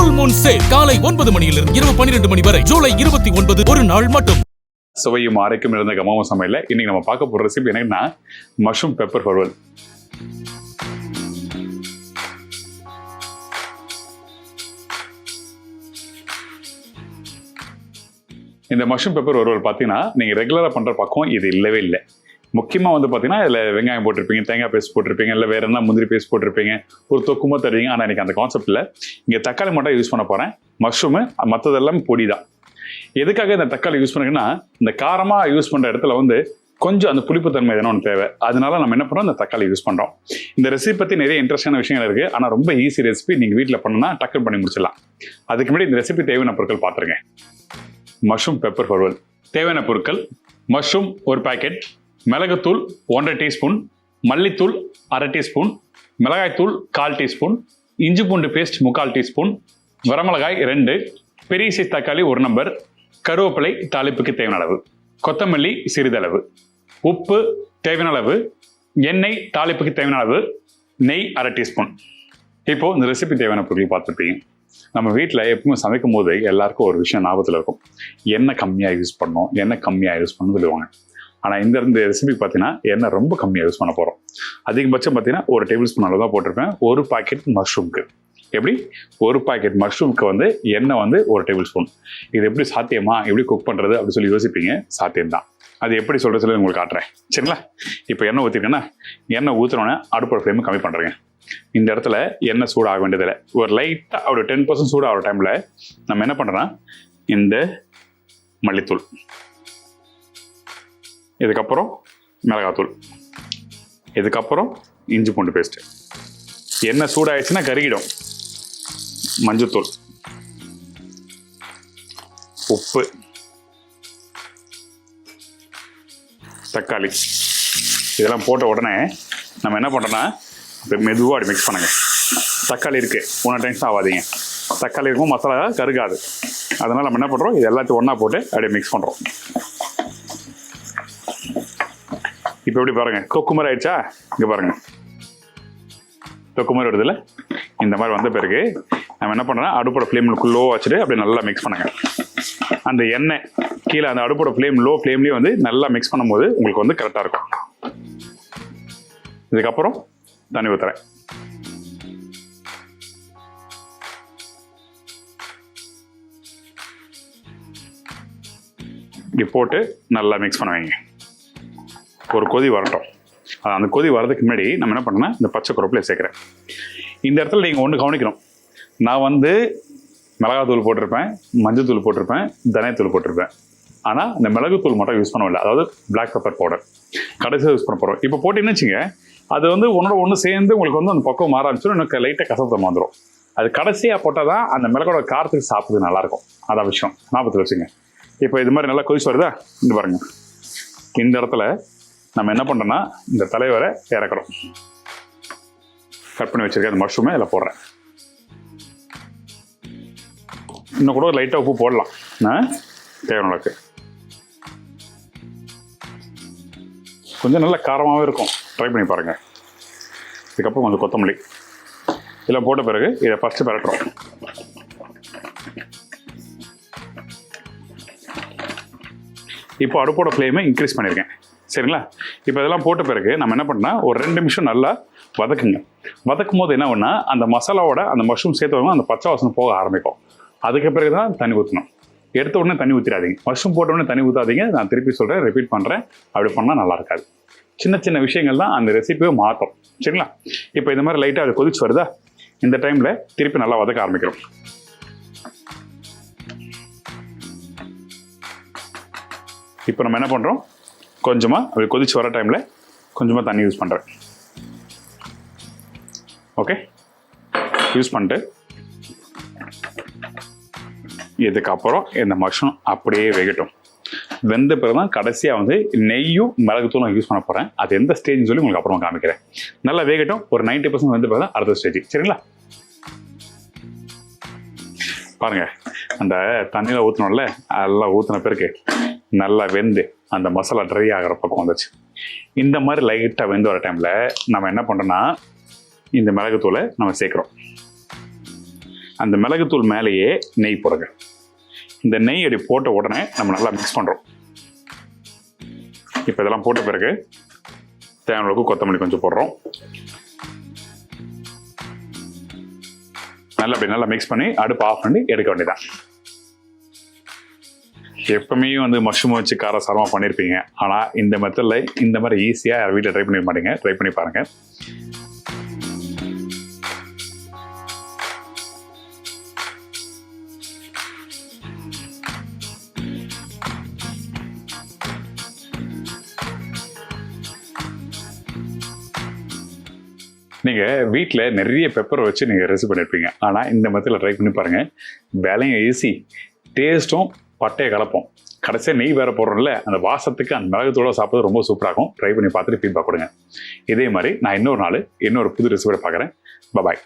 Full Moon sale காலை 9 மணியிலிருந்து இரவு 12 மணி வரை ஜூலை 29 ஒரு நாள் மட்டும். சுவையும் ஆரோக்கியம் இருந்த கமாவும் சமையல இன்னைக்கு நம்ம பார்க்க போற ரெசிபி என்னன்னா மஷ்ரூம் பெப்பர் வறுவல். இந்த மஷ்ரூம் பெப்பர் வறுவல் பார்த்தீங்கன்னா நீங்க ரெகுலரா பண்ற பக்கம் இது இல்லவே இல்லை. முக்கியமா வந்து பார்த்தீங்கன்னா இதுல வெங்காயம் போட்டிருப்பீங்க, தேங்காய் பேஸ்ட் போட்டிருப்பீங்க, இல்லை வேற என்ன முந்திரி பேஸ்ட் போட்டிருப்பீங்க, ஒரு தொக்குமா தருவீங்க. ஆனால் எனக்கு அந்த கான்செப்ட் இல்லை. இங்கே தக்காளி மட்டும் யூஸ் பண்ண போறேன். மஷ்ரூமு மற்றதெல்லாம் பொடி தான். எதுக்காக இந்த தக்காளி யூஸ் பண்ணுங்கன்னா இந்த காரமா யூஸ் பண்ற இடத்துல வந்து கொஞ்சம் அந்த புளிப்புத்தன்மை எதனா ஒன்று தேவை. அதனால நம்ம என்ன பண்றோம், இந்த தக்காளி யூஸ் பண்றோம். இந்த ரெசிபி பத்தி நிறைய இன்ட்ரெஸ்டான விஷயங்கள் இருக்கு. ஆனால் ரொம்ப ஈஸி ரெசிபி. நீங்க வீட்டில் பண்ணா டக்குன்னு பண்ணி முடிச்சிடலாம். அதுக்கு முன்னாடி இந்த ரெசிபி தேவையான பொருட்கள் பார்த்துருங்க. மஷ்ரூம் பெப்பர் வறுவல் தேவையான பொருட்கள்: மஷ்ரூம் ஒரு பாக்கெட், மிளகுத்தூள் 1.5 டீஸ்பூன், மல்லித்தூள் 1/2 டீஸ்பூன், மிளகாய்த்தூள் 1/4 டீஸ்பூன், இஞ்சி பூண்டு பேஸ்ட் 3/4 டீஸ்பூன், வரமிளகாய் 2, பெரிய சைஸ் தக்காளி 1 நம்பர், கருவேப்பிலை தாளிப்புக்கு தேவையான அளவு, கொத்தமல்லி சிறிதளவு, உப்பு தேவையான அளவு, எண்ணெய் தாளிப்புக்கு தேவையான அளவு, நெய் 1/2 டீஸ்பூன். இப்போ இந்த ரெசிபி தேவையான பொருட்கள் பார்த்துருப்பீங்க. நம்ம வீட்டில் எப்பவுமே சமைக்கும் போது எல்லாருக்கும் ஒரு விஷயம் ஞாபகத்தில் இருக்கும். எண்ணெய் கம்மியாக யூஸ் பண்ணணும், எண்ணெய் கம்மியாக யூஸ் பண்ணணும்னு சொல்லுவாங்க. ஆனால் இந்த ரெசிபி பார்த்தீங்கன்னா எண்ணெய் ரொம்ப கம்மியாக யூஸ் பண்ண போகிறோம். அதிகபட்சம் பார்த்தீங்கன்னா 1 டேபிள் ஸ்பூன் அளவு தான் போட்டிருப்பேன். ஒரு பாக்கெட் மஷ்ரூம்க்கு. எப்படி ஒரு பாக்கெட் மஷ்ரூம்க்கு வந்து எண்ணெய் வந்து 1 டேபிள் ஸ்பூன். இது எப்படி சாத்தியமா, எப்படி குக் பண்ணுறது அப்படின்னு சொல்லி யோசிப்பீங்க. சாத்தியம்தான். அது எப்படி சொல்லி உங்களுக்கு காட்டுறேன், சரிங்களா? இப்போ எண்ணெய் ஊற்றிருக்கேன்னா எண்ணெய் ஊற்றுனோன்னே அடுப்போட ஃப்ளேம் கம்மி பண்ணுறேங்க. இந்த இடத்துல எண்ணெய் சூடாக வேண்டியதில்லை. ஒரு லைட்டாக ஒரு 10% சூடாகிற டைமில் நம்ம என்ன பண்ணுறோன்னா இந்த மல்லித்தூள், இதுக்கப்புறம் மிளகாத்தூள், இதுக்கப்புறம் இஞ்சி பூண்டு பேஸ்ட். எண்ணெய் சூடாயிடுச்சுன்னா கருகிடும். மஞ்சத்தூள், உப்பு, தக்காளி இதெல்லாம் போட்ட உடனே நம்ம என்ன பண்ணுறோன்னா மெதுவாக அப்படி மிக்ஸ் பண்ணுங்க. தக்காளி இருக்கு, ஒன்றும் டென்ஷன் ஆகாதீங்க. தக்காளி இருக்கும், மசாலா கருகாது. அதனால நம்ம என்ன பண்ணுறோம், இது எல்லாத்தையும் ஒன்றா போட்டு அப்படியே மிக்ஸ் பண்ணுறோம். இப்போ எப்படி பாருங்க, கொக்கு மாதிரி ஆயிடுச்சா? இங்கே பாருங்க, தொக்கு மாதிரி வருதுல்ல? இந்த மாதிரி வந்த பிறகு நம்ம என்ன பண்ணுறோம்னா அடுப்போட ஃப்ளேம் லோ வச்சுட்டு அப்படியே நல்லா மிக்ஸ் பண்ணுங்க. அந்த எண்ணெய் கீழே அந்த அடுப்போட ஃப்ளேம் லோ ஃப்ளேம்லேயே வந்து நல்லா மிக்ஸ் பண்ணும்போது உங்களுக்கு வந்து கரெக்டாக இருக்கும். இதுக்கப்புறம் தண்ணி ஊற்றுறேன். இப்படி போட்டு நல்லா மிக்ஸ் பண்ண வைங்க. ஒரு கொதி வரட்டும். அந்த கொதி வரதுக்கு முன்னாடி நம்ம என்ன பண்ணோம்னா இந்த பச்சை கருவேப்பிலையை சேர்க்குறேன். இந்த இடத்துல நீங்கள் ஒன்று கவனிக்கணும். நான் வந்து மிளகாத்தூள் போட்டிருப்பேன், மஞ்சள் தூள் போட்டிருப்பேன், தனியாத்தூள் போட்டிருப்பேன். ஆனால் இந்த மிளகுத்தூள் மட்டும் யூஸ் பண்ணவில்லை. அதாவது பிளாக் பெப்பர் பவுடர் கடைசியாக யூஸ் பண்ண போகிறோம். இப்போ போட்டிங்கன்னு வச்சுங்க, அது வந்து ஒன்றோட ஒன்று சேர்ந்து உங்களுக்கு வந்து அந்த பக்கம் மாற ஆரம்பிச்சிடும். எனக்கு லைட்டாக கசப்பு வந்துடும். அது கடைசியாக போட்டால் தான் அந்த மிளகோட காரத்துக்கு சாப்பிட்றது நல்லாயிருக்கும். அதான் விஷயம், ஞாபகத்தில் வச்சுங்க. இப்போ இது மாதிரி நல்லா கொதிச்சு வருதா? இந்த பாருங்க, இந்த இடத்துல நம்ம என்ன பண்ணுறோன்னா இந்த தலைவரை இறக்குறோம். கட் பண்ணி வச்சிருக்கேன் அந்த மஷ்ரூமை இதில் போடுறேன். இன்னும் கூட லைட்டாக உப்பு போடலாம் தேவையானளவுக்கு. கொஞ்சம் நல்ல காரமாகவே இருக்கும், ட்ரை பண்ணி பாருங்கள். இதுக்கப்புறம் கொஞ்சம் கொத்தமல்லி இதெல்லாம் போட்ட பிறகு இதை ஃபஸ்ட்டு பரட்டுறோம். இப்போ அடுப்போட ஃப்ளேமை இன்க்ரீஸ் பண்ணியிருக்கேன், சரிங்களா? இப்போ இதெல்லாம் போட்ட பிறகு நம்ம என்ன பண்ணால் ஒரு 2 நிமிஷம் நல்லா வதக்குங்க. வதக்கும் போது என்ன ஒன்றா அந்த மசாலாவோட அந்த மஷ்ரூம் சேர்த்து அந்த பச்சை வாசனை போக ஆரம்பிக்கும். அதுக்கு பிறகு தான் தண்ணி ஊற்றணும். எடுத்த உடனே தண்ணி ஊற்றிடாதீங்க. மஷ்ரூம் போட்ட உடனே தண்ணி ஊற்றாதீங்க. நான் திருப்பி சொல்கிறேன், ரிப்பீட் பண்ணுறேன். அப்படி பண்ணால் நல்லா இருக்காது. சின்ன சின்ன விஷயங்கள் தான் அந்த ரெசிபியை மாற்றும், சரிங்களா? இப்போ இந்த மாதிரி லைட்டாக அது கொதிச்சு வருதா? இந்த டைமில் திருப்பி நல்லா வதக்க ஆரம்பிக்கிறோம். இப்போ நம்ம என்ன பண்ணுறோம், கொஞ்சமாக அப்படி கொதிச்சு வர டைமில் கொஞ்சமாக தண்ணி யூஸ் பண்ணுறேன். ஓகே, யூஸ் பண்ணிட்டு இதுக்கப்புறம் இந்த மஷ்ரூம் அப்படியே வேகட்டும். வெந்த பிறகு தான் கடைசியாக வந்து நெய்யும் மிளகுத்தூளும் யூஸ் பண்ண போகிறேன். அது எந்த ஸ்டேஜ்னு சொல்லி உங்களுக்கு அப்புறமா காமிக்கிறேன். நல்லா வேகட்டும். ஒரு 90% வெந்த பிறகு தான் அடுத்த ஸ்டேஜ், சரிங்களா? பாருங்கள், அந்த தண்ணியில் ஊற்றணும்ல, அதெல்லாம் ஊற்றின பிறகு நல்லா வெந்து அந்த மசாலா ட்ரை ஆகிற பக்கம் வந்துச்சு. இந்த மாதிரி லைட்டாக வெந்து வர டைமில் நம்ம என்ன பண்ணுறோன்னா இந்த மிளகுத்தூளை நம்ம சேர்க்குறோம். அந்த மிளகுத்தூள் மேலேயே நெய் போடுங்க. இந்த நெய் அப்படி போட்ட உடனே நம்ம நல்லா மிக்ஸ் பண்ணுறோம். இப்போ இதெல்லாம் போட்ட பிறகு தேவையான அளவுக்கு கொத்தமல்லி கொஞ்சம் போடுறோம். நல்லா மிக்ஸ் பண்ணி அடுப்பு ஆஃப் பண்ணி எடுக்க வேண்டியதான். எப்பவுமே வந்து மஷ்ரூம் வச்சு காரசாரமாக பண்ணியிருப்பீங்க. ஆனால் இந்த மெத்தடில் இந்த மாதிரி ஈஸியாக யார் வீட்டில் ட்ரை பண்ணிக்க மாட்டீங்க. ட்ரை பண்ணி பாருங்கள். நீங்கள் வீட்டில் நிறைய பெப்பரை வச்சு நீங்கள் ரெசிபி பண்ணியிருப்பீங்க. ஆனால் இந்த மெத்தடில் ட்ரை பண்ணி பாருங்கள். வேலையும் ஈஸி, டேஸ்ட்டும் பட்டையை கலப்போம். கடைசியாக நெய் வேறு போடுறோம்ல, அந்த வாசத்துக்கு அந்த மிளகுத்தூளோட சாப்பிட்றது ரொம்ப சூப்பராகும். ட்ரை பண்ணி பார்த்துட்டு ஃபீட்பேக் கொடுங்க. இதே மாதிரி நான் இன்னொரு நாள் இன்னொரு புது ரெசிபியை பார்க்குறேன். பாய்.